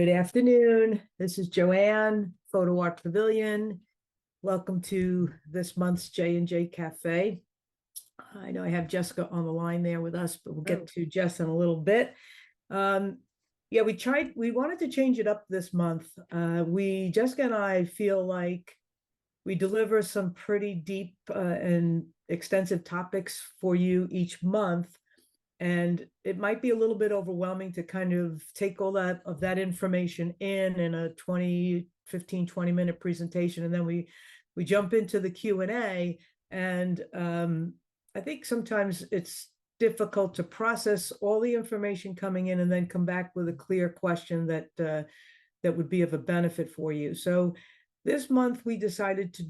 Good afternoon. This is Joanne, Photo Art Pavilion. Welcome to this month's J&J Café. I know I have Jessica on the line there with us, but we'll get to Jess in a little bit. Yeah, we wanted to change it up this month. Jessica and I feel like we deliver some pretty deep and extensive topics for you each month. And it might be a little bit overwhelming to kind of take all that information in a 20-minute presentation. And then we jump into the Q&A. And I think sometimes it's difficult to process all the information coming in and then come back with a clear question that would be of a benefit for you. So this month we decided to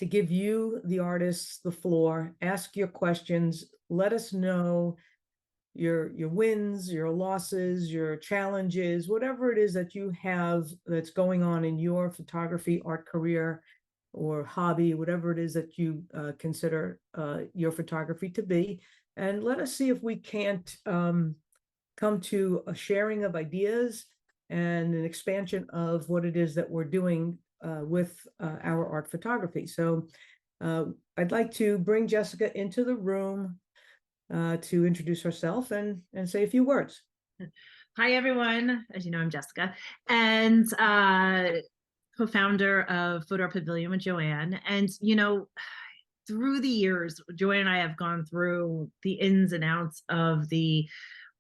give you, the artists, the floor, ask your questions, let us know your wins, your losses, your challenges, whatever it is that you have that's going on in your photography, art career, or hobby, whatever it is that you consider your photography to be. And let us see if we can't come to a sharing of ideas and an expansion of what it is that we're doing with our art photography. So I'd like to bring Jessica into the room to introduce herself and say a few words. Hi, everyone. As you know, I'm Jessica, and co-founder of Photo Art Pavilion with Joanne. And, you know, through the years, Joanne and I have gone through the ins and outs of the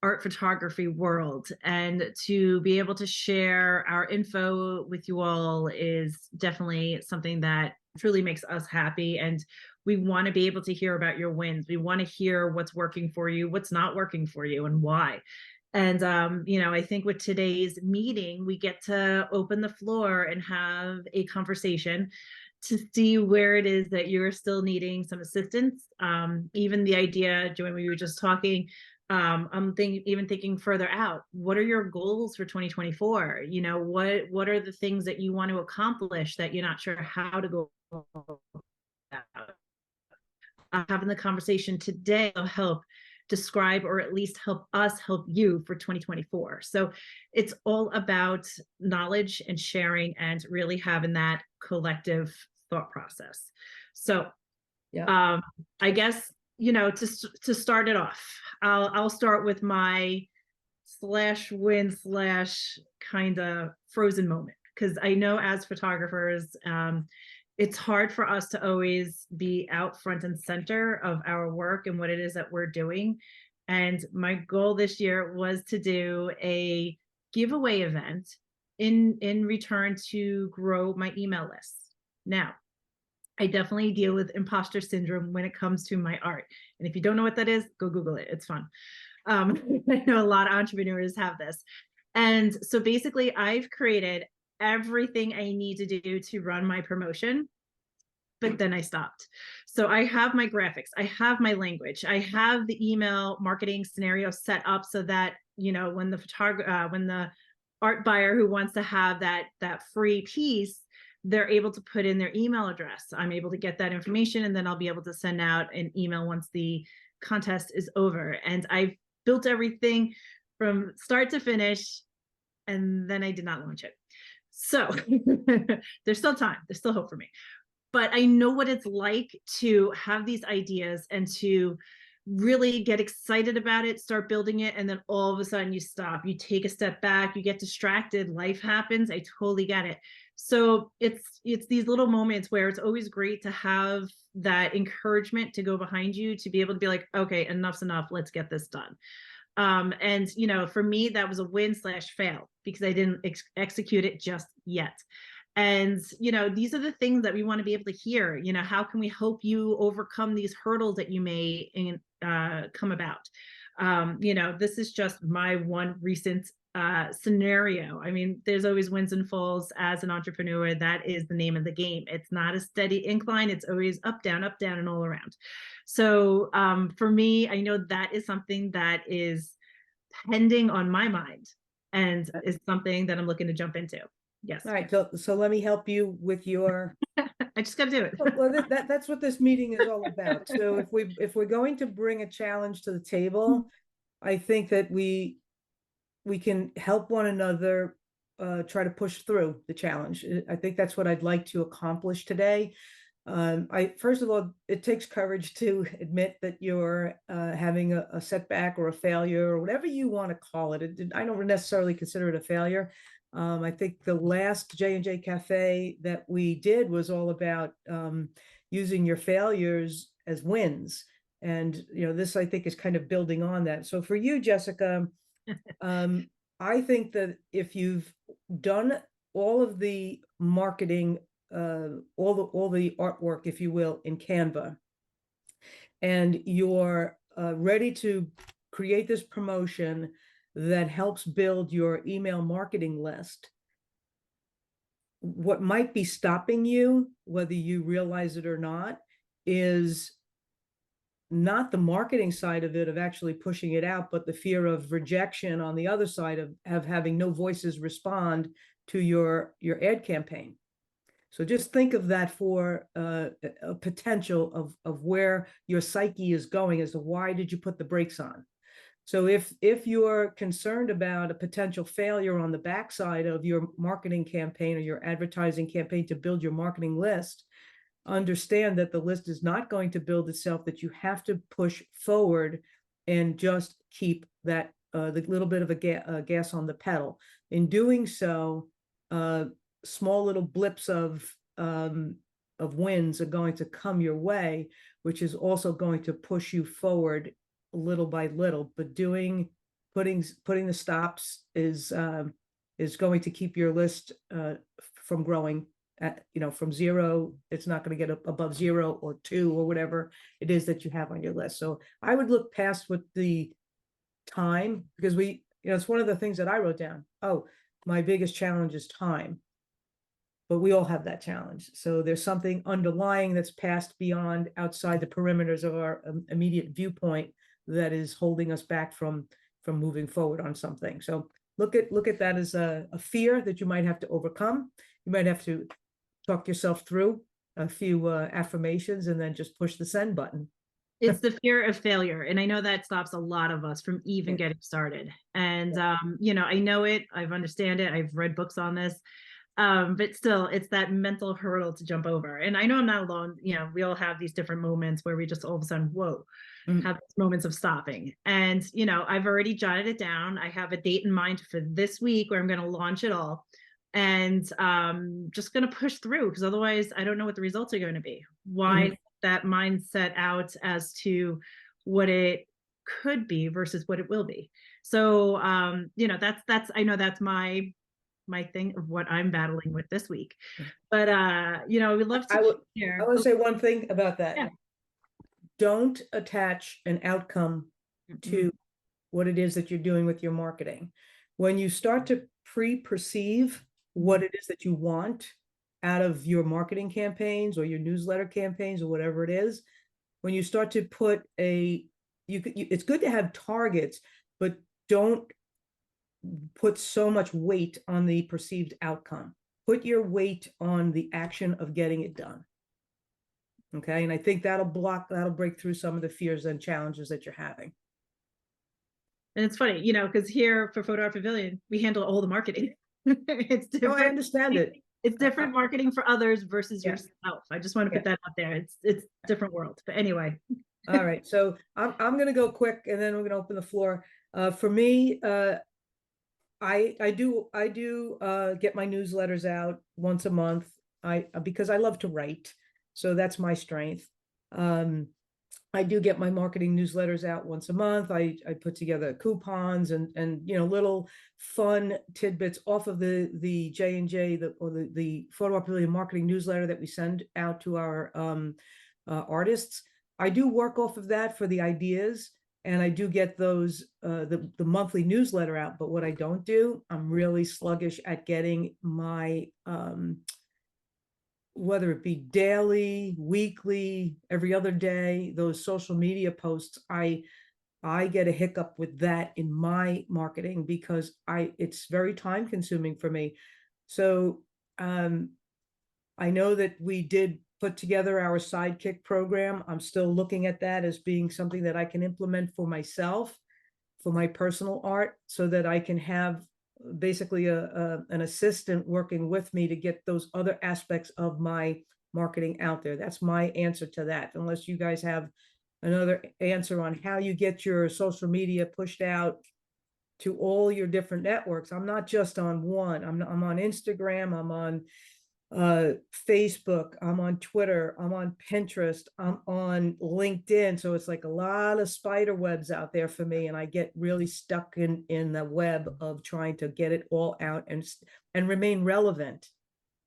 art photography world, and to be able to share our info with you all is definitely something that truly makes us happy. And we want to be able to hear about your wins. We want to hear what's working for you, what's not working for you, and why. And you know, I think with today's meeting, we get to open the floor and have a conversation to see where it is that you're still needing some assistance. Even the idea, Joanne, we were just talking, I'm even thinking further out. What are your goals for 2024? You know, what are the things that you want to accomplish that you're not sure how to go about? Having the conversation today will help describe, or at least help us help you for 2024. So it's all about knowledge and sharing and really having that collective thought process. So yeah, I guess, you know, to start it off, I'll start with my /win/ kind of frozen moment, because I know as photographers, it's hard for us to always be out front and center of our work and what it is that we're doing. And my goal this year was to do a giveaway event in return to grow my email list. Now, I definitely deal with imposter syndrome when it comes to my art. And if you don't know what that is, go Google it. It's fun. I know a lot of entrepreneurs have this. And so basically, I've created everything I need to do to run my promotion, but then I stopped. So I have my graphics, I have my language, I have the email marketing scenario set up so that, you know, when the art buyer who wants to have that free piece, they're able to put in their email address. I'm able to get that information, and then I'll be able to send out an email once the contest is over. And I've built everything from start to finish, and then I did not launch it. So there's still time, there's still hope for me. But I know what it's like to have these ideas and to really get excited about it, start building it, and then all of a sudden you stop, you take a step back, you get distracted, life happens. I totally get it. So it's these little moments where it's always great to have that encouragement to go behind you, to be able to be like, okay, enough's enough, let's get this done. And, you know, for me, that was a win/fail because I didn't execute it just yet. And, you know, these are the things that we want to be able to hear. You know, how can we help you overcome these hurdles that you may come about? You know, this is just my one recent scenario. I mean, there's always wins and falls as an entrepreneur. That is the name of the game. It's not a steady incline. It's always up, down, and all around. So for me, I know that is something that is pending on my mind and is something that I'm looking to jump into. Yes. All right. So let me help you with your. I just got to do it. Well, that's what this meeting is all about. So if we're going to bring a challenge to the table, I think that we we can help one another try to push through the challenge. I think that's what I'd like to accomplish today. First of all, it takes courage to admit that you're having a setback or a failure or whatever you want to call it. I don't necessarily consider it a failure. I think the last J&J Cafe that we did was all about using your failures as wins. And, this I think is kind of building on that. So for you, Jessica, I think that if you've done all of the marketing, all the artwork, if you will, in Canva, and you're ready to create this promotion that helps build your email marketing list, what might be stopping you, whether you realize it or not, is not the marketing side of it, of actually pushing it out, but the fear of rejection on the other side of having no voices respond to your ad campaign. So just think of that for a potential of where your psyche is going as to why did you put the brakes on. So if you're concerned about a potential failure on the backside of your marketing campaign or your advertising campaign to build your marketing list, understand that the list is not going to build itself, that you have to push forward and just keep that the little bit of a gas on the pedal. In doing so, small little blips of wins are going to come your way, which is also going to push you forward little by little. But putting the stops is going to keep your list from growing. From 0, it's not going to get above 0 or 2 or whatever it is that you have on your list. So I would look past with the time, because it's one of the things that I wrote down. Oh, my biggest challenge is time. But we all have that challenge. So there's something underlying that's passed beyond, outside the perimeters of our immediate viewpoint, that is holding us back from moving forward on something. So look at that as a fear that you might have to overcome. You might have to talk yourself through a few affirmations and then just push the send button. It's the fear of failure. And I know that stops a lot of us from even getting started. And, I know it, I've understand it. I've read books on this. But still, it's that mental hurdle to jump over. And I know I'm not alone. We all have these different moments where we just all of a sudden, whoa, have these moments of stopping. And, I've already jotted it down. I have a date in mind for this week where I'm going to launch it all. And just going to push through, because otherwise I don't know what the results are going to be. Why that mindset out as to what it could be versus what it will be. So, that's I know that's my thing of what I'm battling with this week. But we'd love to I want to say one thing about that. Yeah. Don't attach an outcome to what it is that you're doing with your marketing. When you start to pre-perceive what it is that you want out of your marketing campaigns or your newsletter campaigns or whatever it is, when you start to put it's good to have targets, but don't put so much weight on the perceived outcome. Put your weight on the action of getting it done. Okay. And I think that'll break through some of the fears and challenges that you're having. And it's funny, because here for Photo Art Pavilion, we handle all the marketing. It's different. Oh, I understand it. It's different marketing for others versus yourself. I just want to put that out there. It's different world. But anyway. All right. So I'm going to go quick, and then we're going to open the floor. For me, I do get my newsletters out once a month. Because I love to write, so that's my strength. I do get my marketing newsletters out once a month. I put together coupons and little fun tidbits off of the J&J or the Photo Art Pavilion marketing newsletter that we send out to our artists. I do work off of that for the ideas, and I do get those the monthly newsletter out. But what I don't do, I'm really sluggish at getting my whether it be daily, weekly, every other day, those social media posts. I get a hiccup with that in my marketing because it's very time consuming for me. So I know that we did put together our sidekick program. I'm still looking at that as being something that I can implement for myself for my personal art so that I can have basically an assistant working with me to get those other aspects of my marketing out there. That's my answer to that, unless you guys have another answer on how you get your social media pushed out to all your different networks. I'm not just on one. I'm on Instagram, I'm on Facebook, I'm on Twitter, I'm on Pinterest, I'm on LinkedIn. So it's like a lot of spider webs out there for me, and I get really stuck in the web of trying to get it all out and remain relevant.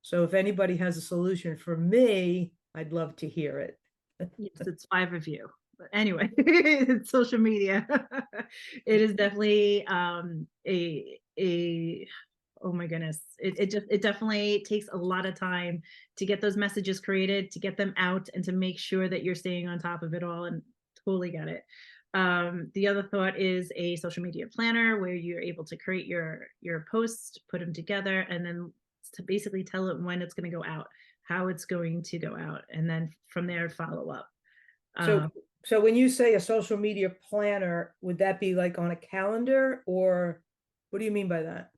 So if anybody has a solution for me, I'd love to hear it. Yes, it's 5 of you. But anyway, it's social media. It is definitely a oh my goodness. It definitely takes a lot of time to get those messages created, to get them out, and to make sure that you're staying on top of it all, and totally get it. The other thought is a social media planner where you're able to create your posts, put them together, and then to basically tell it when it's going to go out, how it's going to go out, and then from there follow up. So when you say a social media planner, would that be like on a calendar, or what do you mean by that?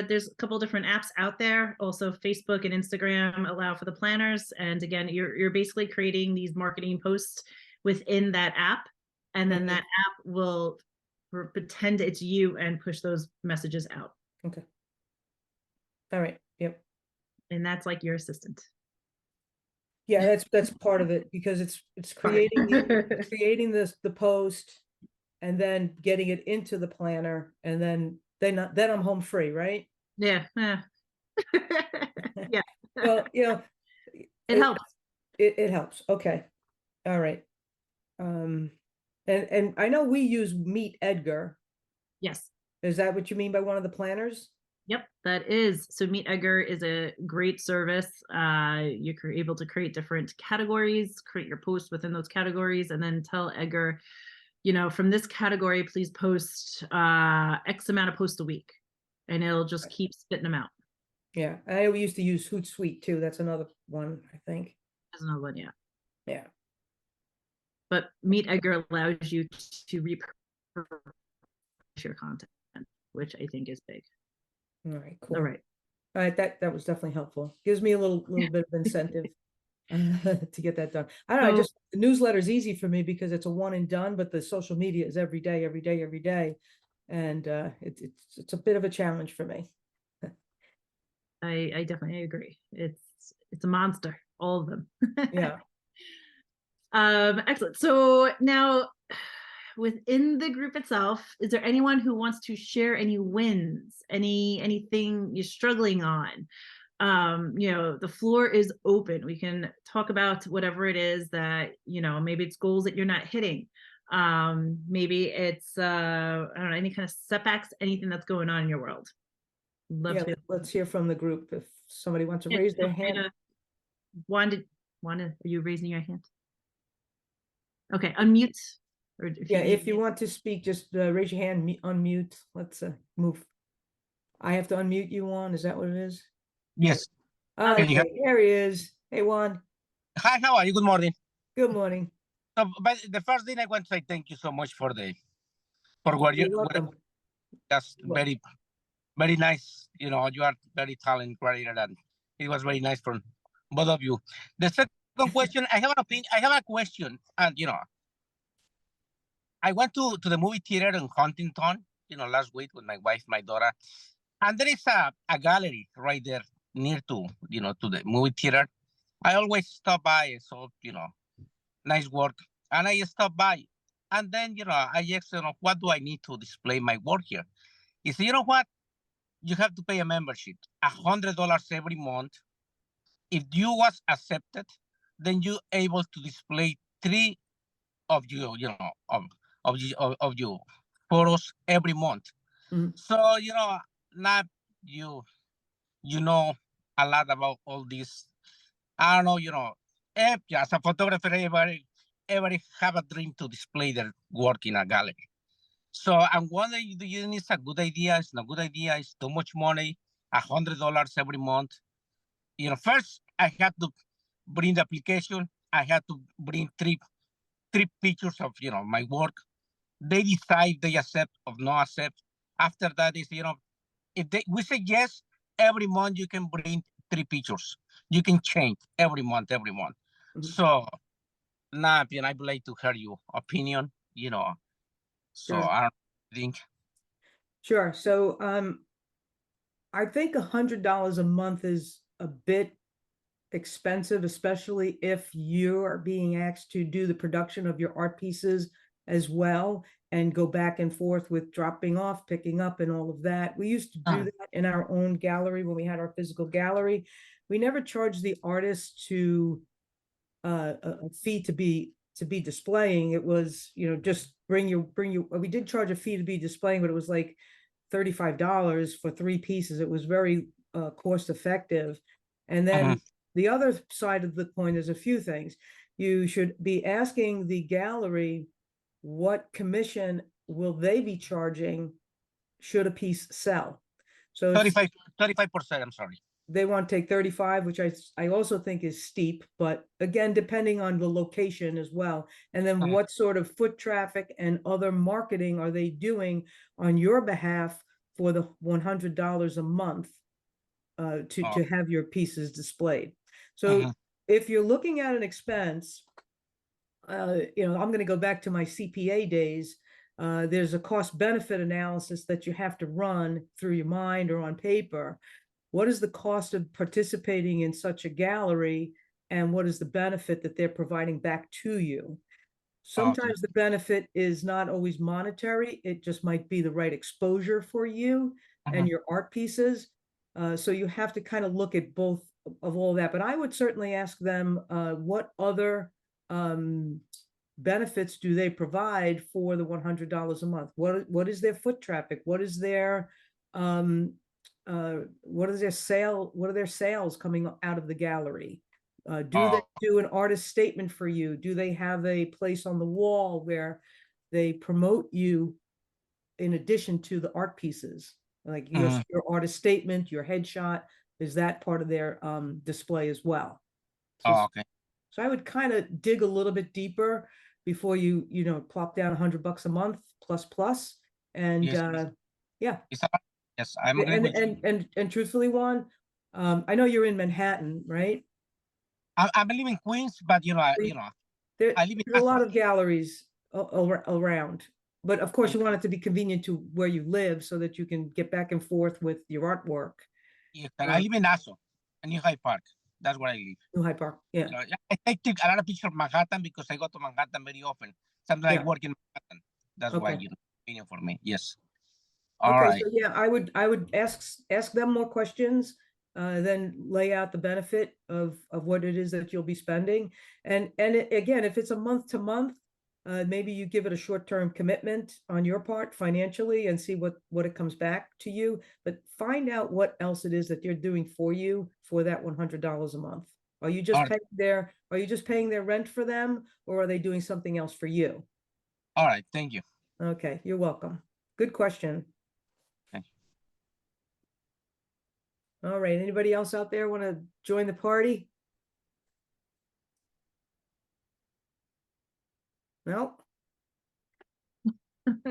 There's a couple different apps out there. Also, Facebook and Instagram allow for the planners. And again, you're basically creating these marketing posts within that app, and then that app will pretend it's you and push those messages out. Okay. All right. Yep. And that's like your assistant. Yeah, that's part of it, because it's creating the post and then getting it into the planner, and then I'm home free, right? Yeah. Yeah. Well, it helps. It helps. Okay. All right. And I know we use Meet Edgar. Yes. Is that what you mean by one of the planners? Yep, that is. So Meet Edgar is a great service. You're able to create different categories, create your posts within those categories, and then tell Edgar, from this category, please post X amount of posts a week. And it'll just keep spitting them out. Yeah, I used to use Hootsuite too. That's another one, I think. There's another one, yeah. Yeah. But Meet Edgar allows you to repurpose your content, which I think is big. All right, cool. All right. All right, that was definitely helpful. Gives me a little bit of incentive to get that done. I don't know, the newsletter is easy for me because it's a one and done, but the social media is every day. And it's a bit of a challenge for me. I definitely agree. It's a monster, all of them. Yeah. Excellent. So now, within the group itself, is there anyone who wants to share any wins, anything you're struggling on? The floor is open. We can talk about whatever it is that, maybe it's goals that you're not hitting. Maybe it's I don't know, any kind of setbacks, anything that's going on in your world. Let's hear from the group if somebody wants to raise their hand. Wanda, are you raising your hand? Okay, unmute. Or If you want to speak, just raise your hand, unmute. Let's move. I have to unmute you, Juan. Is that what it is? Yes. Okay, there he is. Hey, Juan. Hi, how are you? Good morning. Good morning. So, but the first thing I want to say thank you so much for what You're welcome. That's very, very nice. You are very talented creator, and it was very nice from both of you. The second question, I have an opinion. I have a question, and I went to the movie theater in Huntington, last week with my wife, my daughter, and there is a gallery right there near to the movie theater. I always stop by and saw, nice work. And I stopped by. And then, I asked, what do I need to display my work here? He said, you know what? You have to pay a membership, $100 every month. If you was accepted, then you able to display 3 of you, of your photos every month. Mm-hmm. So, now you know a lot about all this. I don't know, as a photographer, everybody have a dream to display their work in a gallery. So I'm wondering, do you think it's a good idea? It's not a good idea. It's too much money, $100 every month. First I had to bring the application. I had to bring three pictures of, my work. they decide they accept or no accept. After that is, if we say yes, every month you can bring 3 pictures. You can change every month. Mhm. So, nah, I would like to hear your opinion, So Sure. I don't think. Sure. So, I think $100 a month is a bit expensive, especially if you are being asked to do the production of your art pieces as well and go back and forth with dropping off, picking up, and all of that. We used to do that in our own gallery when we had our physical gallery. We never charged the artist to a fee to be displaying. It was, just bring you. We did charge a fee to be displaying, but it was like $35 for 3 pieces. It was very cost effective. And then the other side of the coin, there's a few things. You should be asking the gallery what commission will they be charging should a piece sell. So 35%, I'm sorry. they want to take 35, which I also think is steep, but again, depending on the location as well. And then what sort of foot traffic and other marketing are they doing on your behalf for the $100 a month to have your pieces displayed. So if you're looking at an expense, I'm going to go back to my CPA days. There's a cost benefit analysis that you have to run through your mind or on paper. What is the cost of participating in such a gallery, and what is the benefit that they're providing back to you? Sometimes the benefit is not always monetary. It just might be the right exposure for you and your art pieces. So you have to kind of look at both of all that. But I would certainly ask them what other benefits do they provide for the $100 a month? What is their foot traffic? What is their what are their sales coming out of the gallery? Do they do an artist statement for you? Do they have a place on the wall where they promote you in addition to the art pieces? Like your artist statement, your headshot, is that part of their display as well? So, so I would kind of dig a little bit deeper before you plop down $100 a month plus. And yeah. Yes, I'm agree with you. And truthfully, Juan, I know you're in Manhattan, right? I live in Queens, but I live in There's a lot of galleries around, but of course you want it to be convenient to where you live so that you can get back and forth with your artwork. Yes, I live in Nassau, in New Hyde Park. That's where I live. New Hyde Park, yeah. I take a lot of pictures of Manhattan because I go to Manhattan very often. Sometimes I work in Manhattan. That's why convenient for me. Yes. All right. So yeah, I would ask them more questions, then lay out the benefit of what it is that you'll be spending. And again, if it's a month to month, maybe you give it a short-term commitment on your part financially and see what it comes back to you. But find out what else it is that they're doing for you for that $100 a month. Are you just paying their rent for them, or are they doing something else for you? All right, thank you. Okay, you're welcome. Good question. All right, anybody else out there want to join the party? No?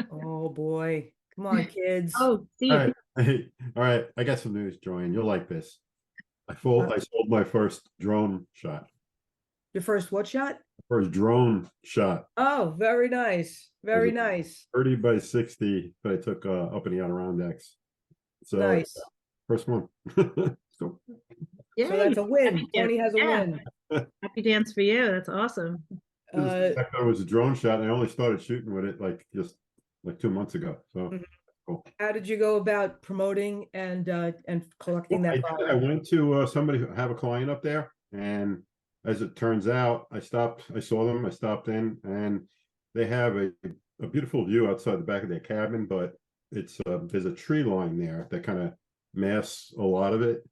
Oh, boy. Come on, kids. Oh, see All right. All right. I got some news, Joanne. You'll like this. I sold my first drone shot. Your first what shot? First drone shot. Oh, very nice. Very nice. 30 by 60 that I took up in the Adirondacks. So Nice. first one. So that's a win. Tony has a win. Happy dance for you. That's awesome. I thought it was a drone shot. I only started shooting with it just 2 months ago. So cool. How did you go about promoting and collecting that? I went to somebody who have a client up there, and as it turns out, I saw them, I stopped in, and they have a beautiful view outside the back of their cabin, but it's there's a tree line there that kind of masks a lot of it.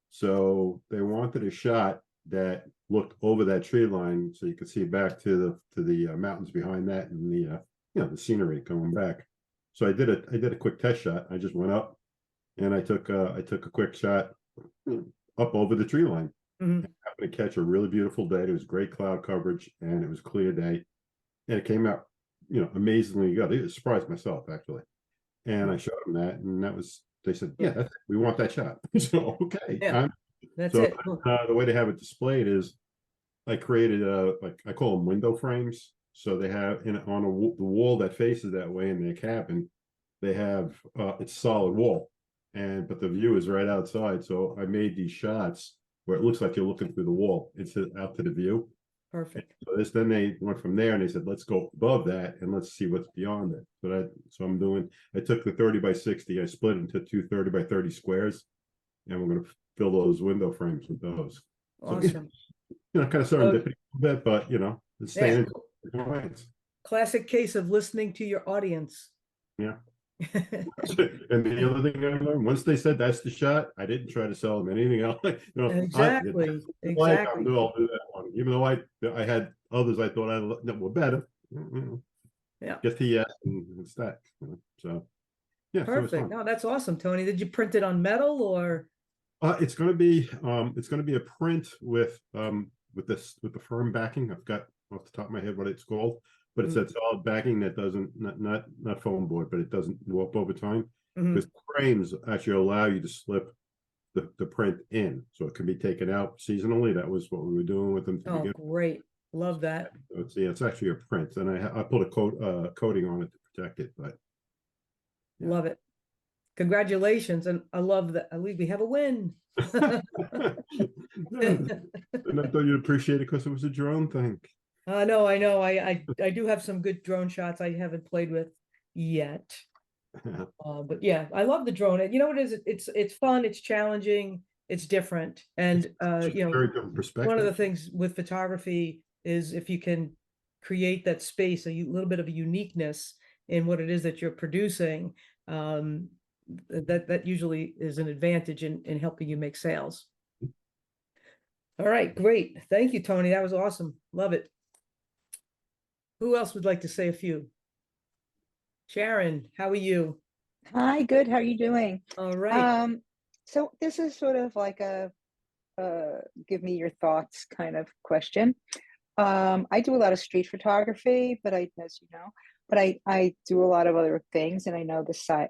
So they wanted a shot that looked over that tree line so you could see back to the mountains behind that and the scenery coming back. So I did a quick test shot. I just went up and I took a quick shot up over the tree line. I happened to catch a really beautiful day. It was great cloud coverage and it was a clear day, and it came out amazingly good. It surprised myself actually. And I showed them that, and they said, yeah, we want that shot. So, okay. Yeah, that's So it. Cool. the way they have it displayed is I created like I call them window frames. So they have on the wall that faces that way in their cabin, they have it's solid wall, but the view is right outside. So I made these shots where it looks like you're looking through the wall. It's out to the view. Perfect. So then they went from there and they said, let's go above that and let's see what's beyond it. I took the 30 by 60, I split it into two 30 by 30 squares, and we're going to fill those window frames with those. So, Awesome. kind of serendipity a bit, but it's staying in lines. Classic case of listening to your audience. Yeah. And the other thing I learned, once they said that's the shot, I didn't try to sell them anything else. Exactly. I'll do that one, even though I had others I thought that were better. Yeah. Just yes and stack. So yeah, Perfect. No, that's awesome, Tony. Did you print it on metal or? It's going to be a print with the firm backing. I've got off the top of my head what it's called, but it's that solid backing that doesn't not foam board, but it doesn't warp over time. Because frames actually allow you to slip the print in, so it can be taken out seasonally. That was what we were doing with them to begin. Great. Love that. So it's actually a print, and I put a coating on it to protect it. But love it. Congratulations, and I love that. We have a win. And I thought you'd appreciate it because it was a drone thing. I know. I do have some good drone shots I haven't played with yet. But yeah, I love the drone. And you know what it is? It's fun, it's challenging, it's different. And very different perspective. One of the things with photography is if you can create that space, a little bit of a uniqueness in what it is that you're producing, that usually is an advantage in helping you make sales. All right, great. Thank you, Tony. That was awesome. Love it. Who else would like to say a few? Sharon, how are you? Hi, good. How are you doing? All right. So this is sort of like a give me your thoughts kind of question. I do a lot of street photography, but as you know, but I do a lot of other things, and I know the site,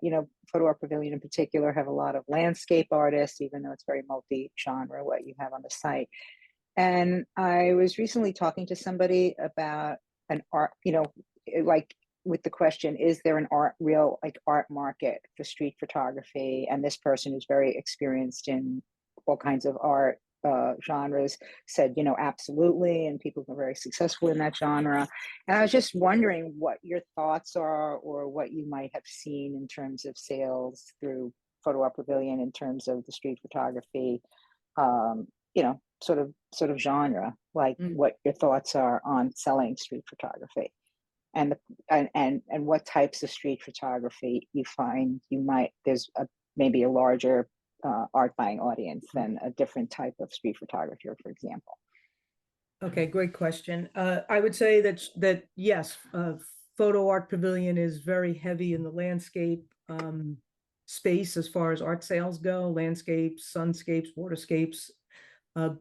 Photo Art Pavilion in particular have a lot of landscape artists, even though it's very multi-genre what you have on the site. And I was recently talking to somebody about an art, like with the question, is there an real art market for street photography? And this person who's very experienced in all kinds of art genres said, absolutely. And people are very successful in that genre. And I was just wondering what your thoughts are, or what you might have seen in terms of sales through Photo Art Pavilion in terms of the street photography, sort of genre, like what your thoughts are on selling street photography, and what types of street photography you find there's maybe a larger art buying audience than a different type of street photographer, for example. Okay, great question. I would say that yes, Photo Art Pavilion is very heavy in the landscape space as far as art sales go, landscapes, sunscapes, waterscapes,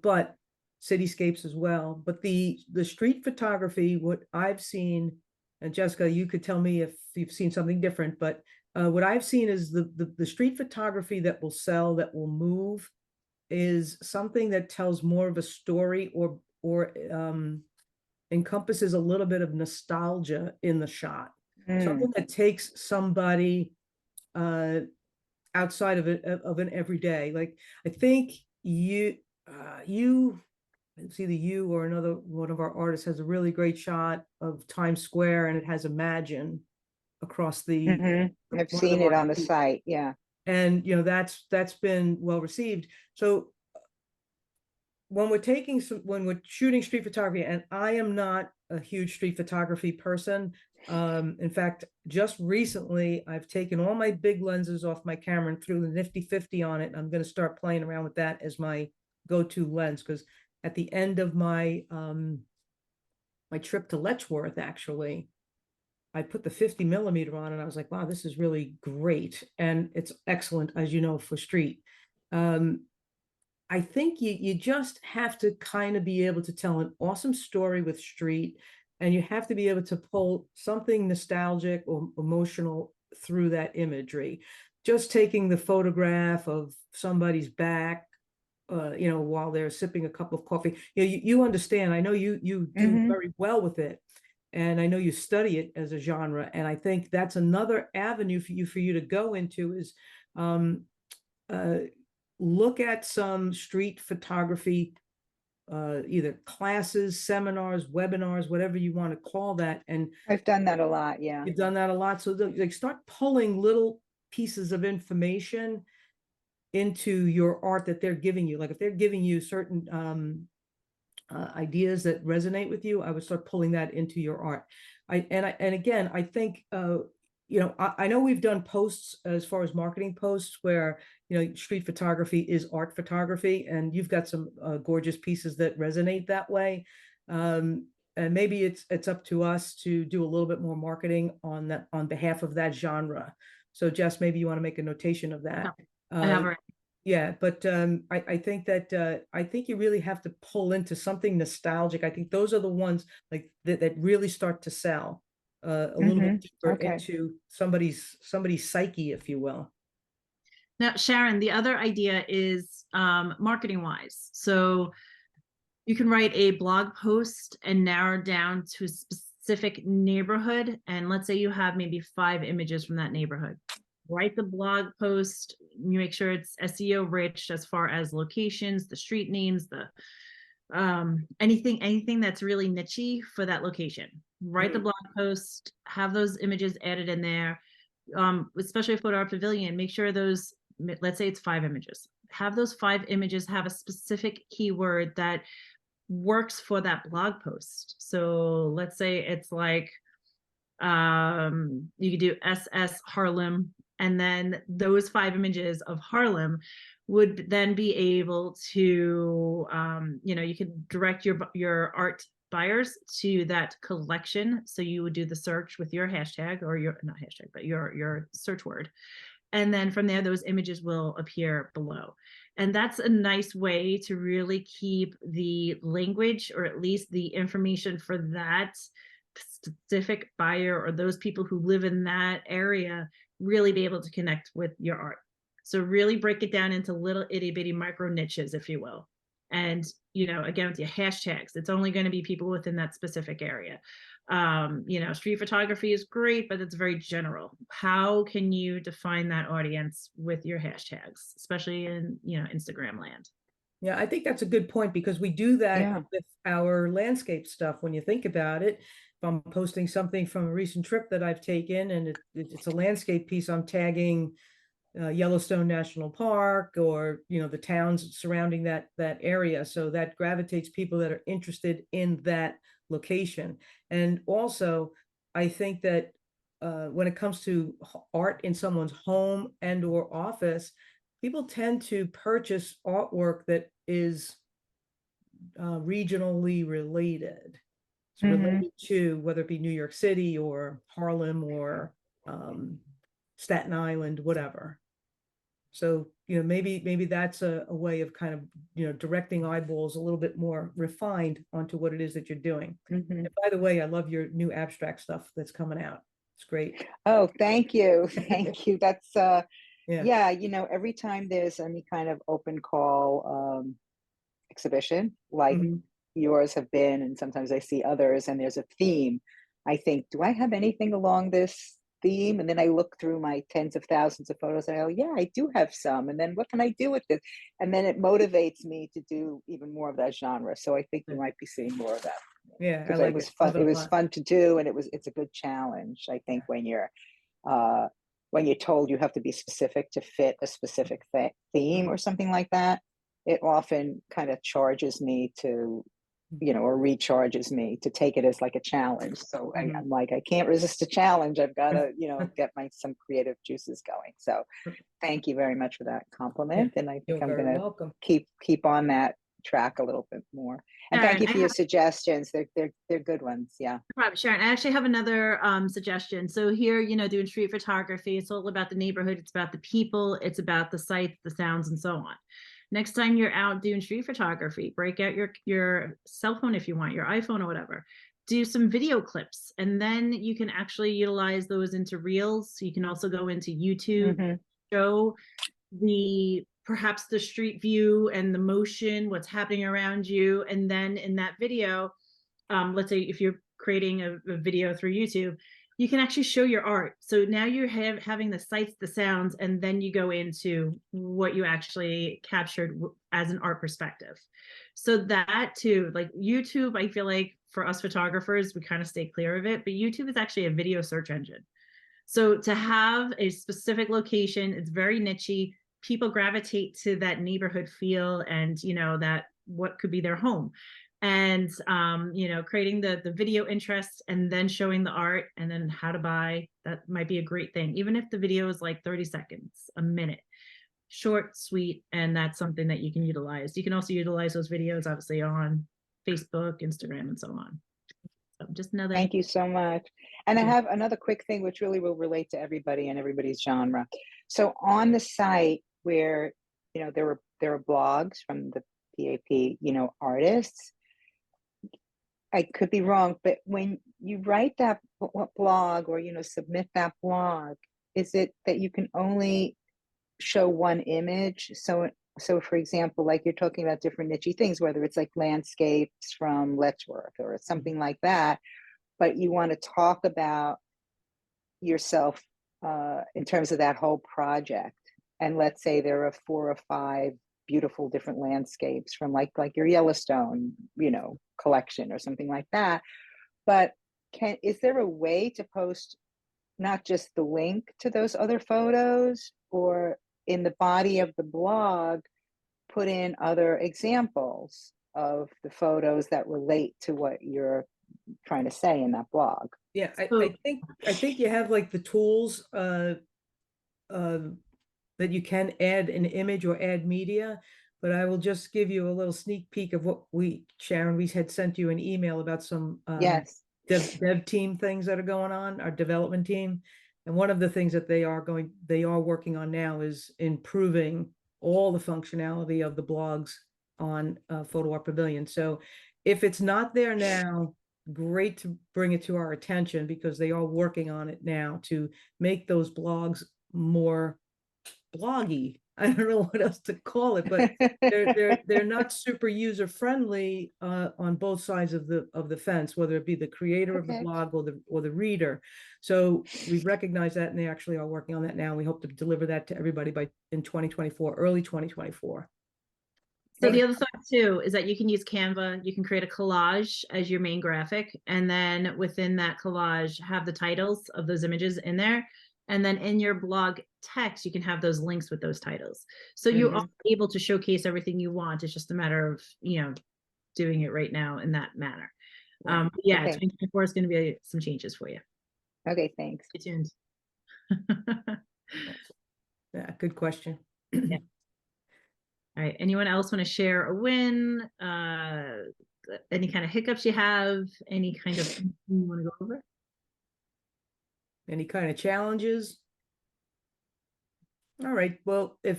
but cityscapes as well. But the street photography, what I've seen, and Jessica, you could tell me if you've seen something different, but what I've seen is the street photography that will sell, that will move, is something that tells more of a story or encompasses a little bit of nostalgia in the shot. Something that takes somebody outside of an everyday. Like I think it's either you or another one of our artists has a really great shot of Times Square, and it has Imagine across the I've seen it on the site, yeah. And that's been well received. So when we're shooting street photography, and I am not a huge street photography person. In fact, just recently I've taken all my big lenses off my camera and threw the nifty 50 on it. And I'm going to start playing around with that as my go-to lens, because at the end of my my trip to Letchworth, actually, I put the 50 millimeter on, and I was like, wow, this is really great. And it's excellent, as you know, for street. I think you just have to kind of be able to tell an awesome story with street, and you have to be able to pull something nostalgic or emotional through that imagery. Just taking the photograph of somebody's back, you know, while they're sipping a cup of coffee, you understand. I know you do very well with it, and I know you study it as a genre. And I think that's another avenue for you to go into is look at some street photography, either classes, seminars, webinars, whatever you want to call that. And I've done that a lot. Yeah. you've done that a lot. So they start pulling little pieces of information into your art that they're giving you. Like if they're giving you certain ideas that resonate with you, I would start pulling that into your art. And again, I think you know, I know we've done posts as far as marketing posts where, you know, street photography is art photography, and you've got some gorgeous pieces that resonate that way. And maybe it's up to us to do a little bit more marketing on that on behalf of that genre. So Jess, maybe you want to make a notation of that. I have her. Yeah, but I think that I think you really have to pull into something nostalgic. I think those are the ones like that really start to sell a little bit deeper Okay. into somebody's psyche, if you will. Now, Sharon, the other idea is marketing wise. So you can write a blog post and narrow down to a specific neighborhood. And let's say you have maybe 5 images from that neighborhood. Write the blog post, you make sure it's SEO rich as far as locations, the street names, the anything that's really nichey for that location. Write the blog post, have those images added in there. Especially Photo Art Pavilion, make sure those, let's say it's 5 images. Have those 5 images have a specific keyword that works for that blog post. So let's say it's like you could do SS Harlem, and then those 5 images of Harlem would then be able to you know, you could direct your art buyers to that collection. So you would do the search with your hashtag, or your not hashtag, but your search word, and then from there those images will appear below. And that's a nice way to really keep the language, or at least the information for that specific buyer or those people who live in that area, really be able to connect with your art. So really break it down into little itty bitty micro niches, if you will. And, you know, again, with your hashtags, it's only going to be people within that specific area. You know, street photography is great, but it's very general. How can you define that audience with your hashtags, especially in, you know, Instagram land? Yeah, I think that's a good point, because we do that Yeah. with our landscape stuff. When you think about it, if I'm posting something from a recent trip that I've taken and it's a landscape piece, I'm tagging Yellowstone National Park, or, you know, the towns surrounding that area. So that gravitates people that are interested in that location. And also, I think that when it comes to art in someone's home and or office, people tend to purchase artwork that is regionally related. It's related to whether it be New York City or Harlem or Staten Island, whatever. So, you know, maybe that's a way of kind of, you know, directing eyeballs a little bit more refined onto what it is that you're doing. And by the way, I love your new abstract stuff that's coming out. It's great. Oh, thank you. Thank you. That's Yeah. yeah, you know, every time there's any kind of open call exhibition like yours have been, and sometimes I see others and there's a theme, I think, do I have anything along this theme? And then I look through my tens of thousands of photos and I go, yeah, I do have some. And then what can I do with this? And then it motivates me to do even more of that genre. So I think you might be seeing more of that. Yeah, I Because like it was it. fun. Love it It a was lot. fun to do, and it's a good challenge, I think, when you're told you have to be specific to fit a specific theme or something like that. It often kind of charges me to, you know, or recharges me to take it as like a challenge. So I'm like, I can't resist a challenge. I've got to, you know, get some creative juices going. So thank you very much for that compliment. And I think You're I'm very going to welcome. keep on that track a little bit more. And Sharon, thank you for your suggestions. They're good ones. Yeah. Problem, Sharon. I actually have another suggestion. So here, you know, doing street photography, it's all about the neighborhood, it's about the people, it's about the sights, the sounds, and so on. Next time you're out doing street photography, break out your cell phone if you want, your iPhone or whatever. Do some video clips, and then you can actually utilize those into reels. So you can also go into YouTube, show perhaps the street view and the motion, what's happening around you. And then in that video, let's say if you're creating a video through YouTube, you can actually show your art. So now you're having the sights, the sounds, and then you go into what you actually captured as an art perspective. So that too, like YouTube, I feel like for us photographers, we kind of stay clear of it, but YouTube is actually a video search engine. So to have a specific location, it's very nichey. People gravitate to that neighborhood feel and, you know, that what could be their home. And, you know, creating the video interest and then showing the art and then how to buy, that might be a great thing. Even if the video is like 30 seconds, a minute, short, sweet, and that's something that you can utilize. You can also utilize those videos, obviously, on Facebook, Instagram, and so on. So just another. Thank you so much. And I have another quick thing, which really will relate to everybody and everybody's genre. So on the site where, you know, there were blogs from the PAP, you know, artists, I could be wrong, but when you write that blog or, you know, submit that blog, is it that you can only show one image? So for example, like you're talking about different niche things, whether it's like landscapes from Letchworth or something like that, but you want to talk about yourself in terms of that whole project. And let's say there are 4 or 5 beautiful different landscapes from like your Yellowstone, you know, collection or something like that. But is there a way to post not just the link to those other photos, or in the body of the blog, put in other examples of the photos that relate to what you're trying to say in that blog? Yeah, I think you have like the tools that you can add an image or add media, but I will just give you a little sneak peek of what Sharon, we had sent you an email about some Yes. dev team things that are going on, our development team. And one of the things that they are working on now is improving all the functionality of the blogs on Photo Art Pavilion. So if it's not there now, great to bring it to our attention, because they are working on it now to make those blogs more bloggy. I don't know what else to call it, but they're not super user friendly on both sides of the fence, whether it be the creator of the blog or the reader. So we recognize that, and they actually are working on that now. We hope to deliver that to everybody in 2024, early 2024. So the other thought too is that you can use Canva. You can create a collage as your main graphic, and then within that collage have the titles of those images in there. And then in your blog text, you can have those links with those titles. So you are able to showcase everything you want. It's just a matter of, you know, doing it right now in that manner. Yeah, 2024 is going to be some changes for you. Okay, thanks. Stay tuned. Yeah, good question. Yeah. All right. Anyone else want to share a win? Any kind of hiccups you have? Any kind of thing you want to go over? Any kind of challenges? All right. Well, we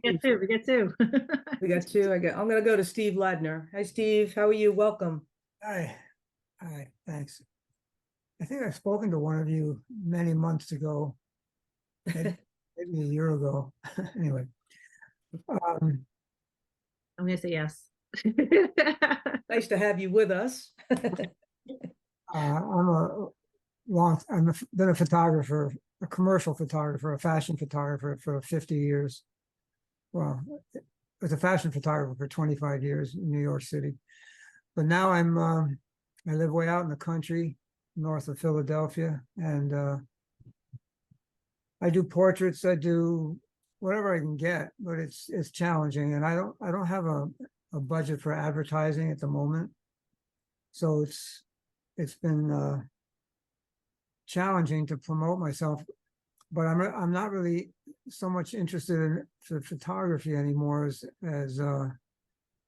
get two. We get two. We got two. I'm going to go to Steve Ladner. Hi, Steve. How are you? Welcome. Hi. Thanks. I think I've spoken to one of you many months ago, maybe a year ago. Anyway, I'm going to say yes. Nice to have you with us. I've been a photographer, a commercial photographer, a fashion photographer for 50 years. Well, I was a fashion photographer for 25 years in New York City, but now I live way out in the country, north of Philadelphia, and I do portraits. I do whatever I can get, but it's challenging, and I don't have a budget for advertising at the moment, so it's been challenging to promote myself. But I'm not really so much interested in photography anymore as my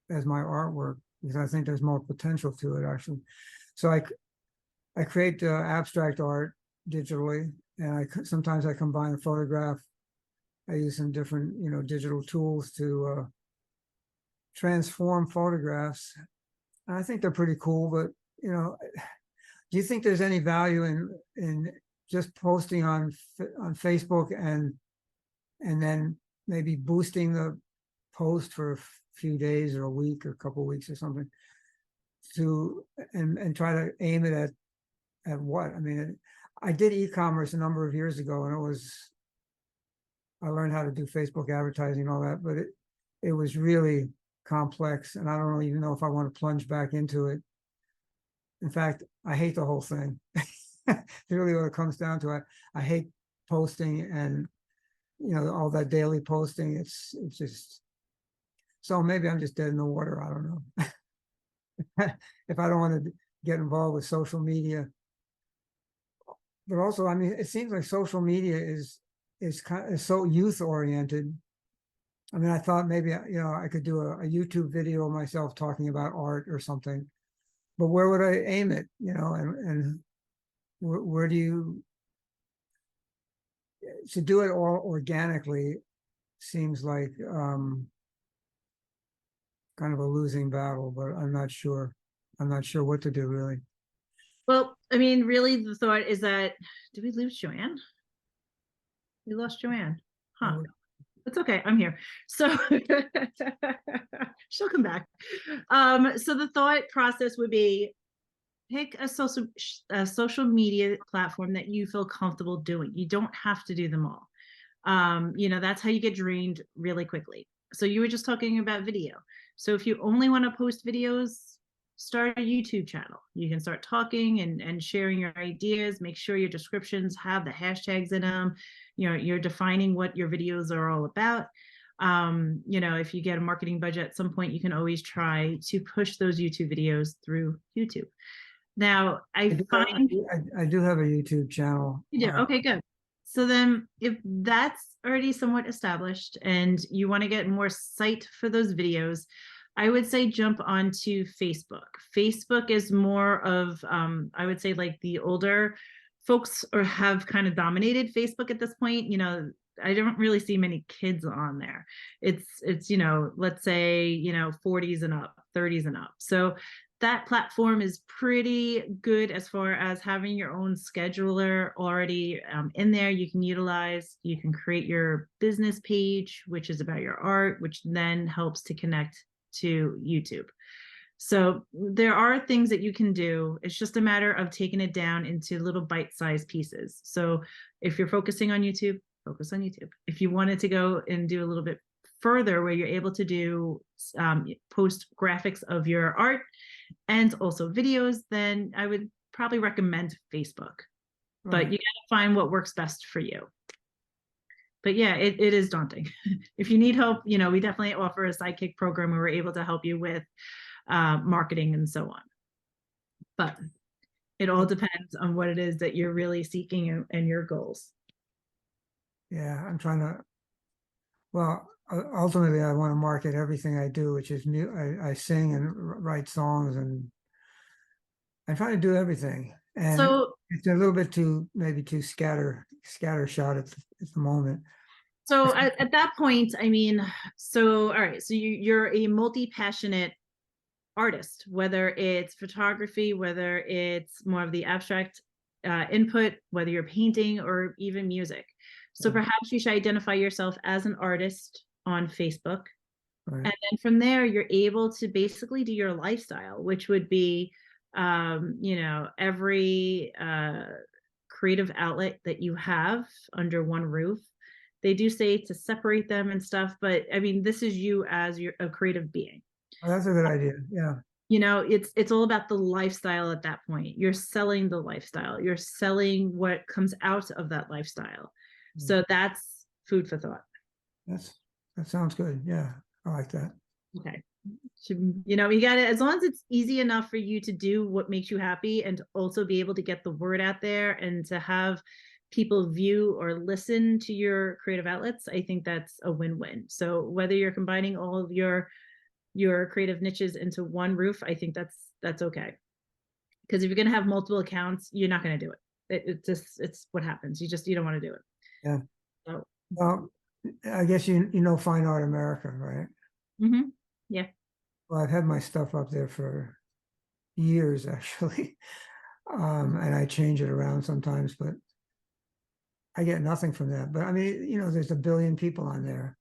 artwork, because I think there's more potential to it actually. So I create abstract art digitally, and sometimes I combine a photograph I use some different, digital tools to transform photographs. And I think they're pretty cool, but do you think there's any value in just posting on Facebook and then maybe boosting the post for a few days or a week or a couple of weeks or something and try to aim it at what? I mean, I did e-commerce a number of years ago, and I learned how to do Facebook advertising and all that, but it was really complex, and I don't even know if I want to plunge back into it. In fact, I hate the whole thing. Really what it comes down to. I hate posting and all that daily posting. It's just, so maybe I'm just dead in the water. I don't know. If I don't want to get involved with social media. But also, I mean, it seems like social media is so youth oriented. I mean, I thought maybe, I could do a YouTube video of myself talking about art or something, but where would I aim it? And where do you, to do it all organically seems like kind of a losing battle, but I'm not sure what to do really. Well, I mean, really the thought is that, did we lose Joanne? We lost Joanne. Huh. It's okay. I'm here. So she'll come back. So the thought process would be pick a social media platform that you feel comfortable doing. You don't have to do them all. That's how you get drained really quickly. So you were just talking about video. So if you only want to post videos, start a YouTube channel. You can start talking and sharing your ideas. Make sure your descriptions have the hashtags in them. You're defining what your videos are all about. If you get a marketing budget at some point, you can always try to push those YouTube videos through YouTube. Now, I do have a YouTube channel. You do? Okay, good. So then if that's already somewhat established and you want to get more sight for those videos, I would say jump onto Facebook. Facebook is more of, I would say like the older folks have kind of dominated Facebook at this point. I don't really see many kids on there. It's let's say, 40s and up, 30s and up. So that platform is pretty good as far as having your own scheduler already in there. You can utilize, you can create your business page, which is about your art, which then helps to connect to YouTube. So there are things that you can do. It's just a matter of taking it down into little bite-sized pieces. So if you're focusing on YouTube, focus on YouTube. If you wanted to go and do a little bit further where you're able to do post graphics of your art and also videos, then I would probably recommend Facebook. But you got to find what works best for you. But yeah, it is daunting. If you need help, we definitely offer a sidekick program where we're able to help you with marketing and so on. But it all depends on what it is that you're really seeking and your goals. Yeah, I'm trying to, well, ultimately I want to market everything I do, which is I sing and write songs, and I try to do everything. And so it's a little bit maybe too scattershot at the moment. So at that point, I mean, all right, so you're a multi-passionate artist, whether it's photography, whether it's more of the abstract input, whether you're painting or even music. So perhaps you should identify yourself as an artist on Facebook. Right. And then from there, you're able to basically do your lifestyle, which would be, every creative outlet that you have under one roof. They do say to separate them and stuff, but I mean, this is you as a creative being. Oh, that's a good idea. Yeah. It's all about the lifestyle at that point. You're selling the lifestyle. You're selling what comes out of that lifestyle. So that's food for thought. That sounds good. Yeah, I like that. Okay. You got it. As long as it's easy enough for you to do what makes you happy and also be able to get the word out there and to have people view or listen to your creative outlets, I think that's a win-win. So whether you're combining all of your creative niches into one roof, I think that's okay. Because if you're going to have multiple accounts, you're not going to do it. It's what happens. You don't want to do it. Yeah. So. Well, I guess you know Fine Art America, right? Mm-hmm. Well, I've had my stuff up there for years actually. And I change it around sometimes, but I get nothing from that. But I mean, you know, there's a billion people on there,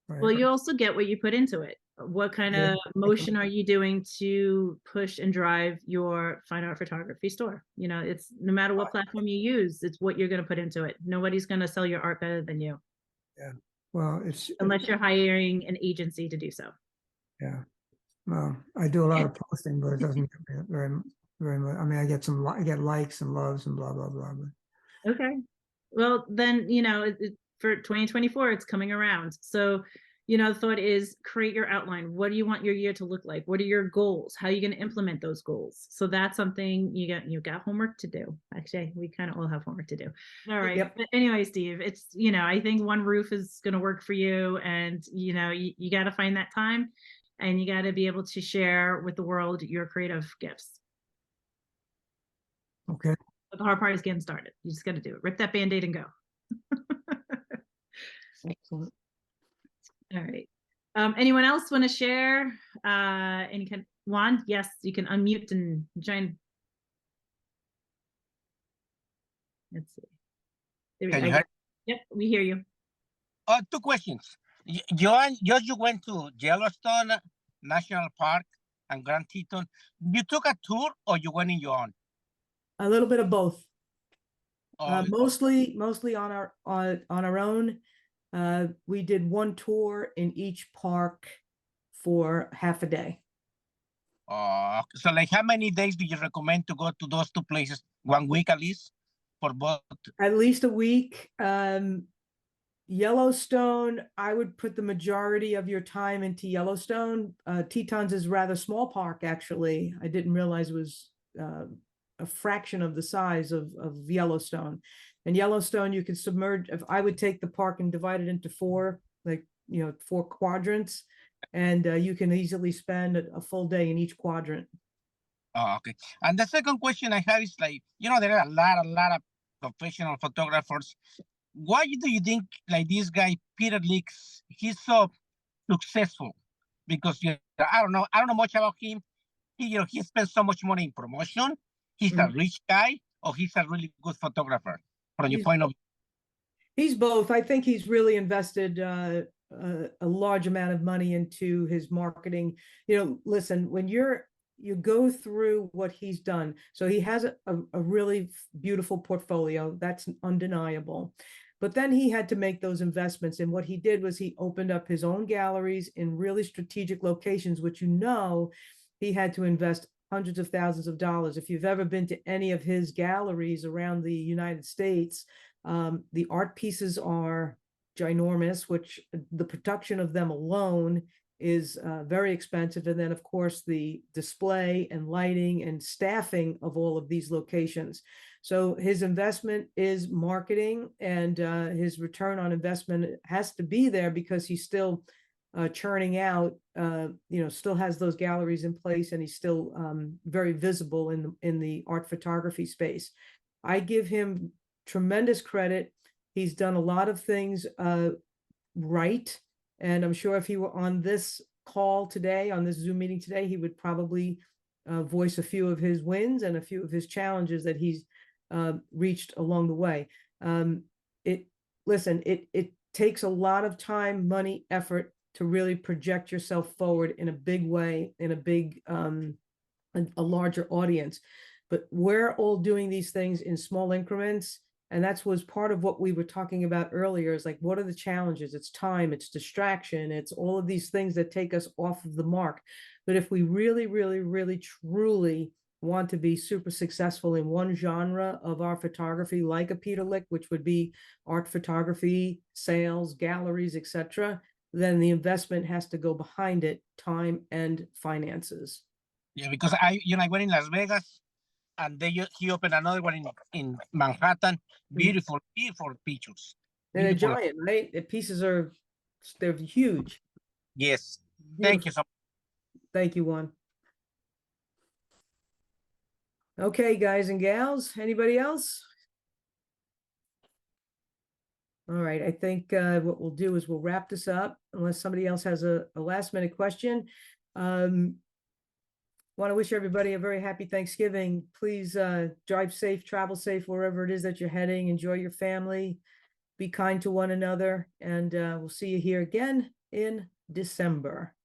right? Well, you also get what you put into it. What kind Yeah. of motion are you doing to push and drive your fine art photography store? You know, it's no matter what platform you use, it's what you're going to put into it. Nobody's going to sell your art better than you, Yeah. Well, it's unless you're hiring an agency to do so. yeah. Well, I do a lot of posting, but it doesn't get me very much. I mean, I get likes and loves and blah blah blah. But Okay. Well, then, you know, for 2024, it's coming around. So, you know, the thought is create your outline. What do you want your year to look like? What are your goals? How are you going to implement those goals? So that's something you got homework to do. Actually, we kind of all have homework to do. All right. Yep. But anyway, Steve, it's, you know, I think one roof is going to work for you, and, you know, you got to find that time, and you got to be able to share with the world your creative gifts. okay. But the hard part is getting started. You just got to do it. Rip that Band-Aid and go. Excellent. All right. Anyone else want to share? Any kind? Juan, yes, you can unmute and join. Let's see. There we Can go. you hear? Yep, we hear you. Two questions. Joanne, you went to Yellowstone National Park and Grand Teton. You took a tour or you went in your own? A little bit of both. Oh, Mostly on our own. We did one tour in each park for half a day. so like how many days do you recommend to go to those two places? 1 week at least for both? At least a week. Yellowstone, I would put the majority of your time into Yellowstone. Tetons is a rather small park, actually. I didn't realize it was a fraction of the size of Yellowstone. And Yellowstone, you can submerge. If I would take the park and divide it into four, like, you know, 4 quadrants, and you can easily spend a full day in each quadrant. Oh, okay. And the second question I have is like, you know, there are a lot of professional photographers. Why do you think like this guy, Peter Leaks, he's so successful? Because I don't know much about him. He spends so much money in promotion. He's a rich guy, or he's a really good photographer from your point of view. He's both. I think he's really invested a large amount of money into his marketing. You know, listen, when you go through what he's done, so he has a really beautiful portfolio, that's undeniable. But then he had to make those investments. And what he did was he opened up his own galleries in really strategic locations, which, you know, he had to invest hundreds of thousands of dollars. If you've ever been to any of his galleries around the United States, the art pieces are ginormous, which the production of them alone is very expensive. And then, of course, the display and lighting and staffing of all of these locations. So his investment is marketing, and his return on investment has to be there because he's still churning out, you know, still has those galleries in place, and he's still very visible in the art photography space. I give him tremendous credit. He's done a lot of things right. And I'm sure if he were on this call today, on this Zoom meeting today, he would probably voice a few of his wins and a few of his challenges that he's reached along the way. It takes a lot of time, money, effort to really project yourself forward in a big way, in a big, a larger audience. But we're all doing these things in small increments. And that was part of what we were talking about earlier, is like, what are the challenges? It's time, it's distraction, it's all of these things that take us off of the mark. But if we really, really, really, truly want to be super successful in one genre of our photography, like a Peter Lick, which would be art photography, sales, galleries, etc., then the investment has to go behind it, time and finances. Yeah, because I went in Las Vegas, and he opened another one in Manhattan. Beautiful pictures. And Beautiful. a giant, right? The pieces they're huge. Yes. Beautiful. Thank you so much. Thank you, Juan. Okay, guys and gals, anybody else? All right, I think what we'll do is we'll wrap this up unless somebody else has a last minute question. Want to wish everybody a very happy Thanksgiving. Please drive safe, travel safe wherever it is that you're heading. Enjoy your family. Be kind to one another, and we'll see you here again in December.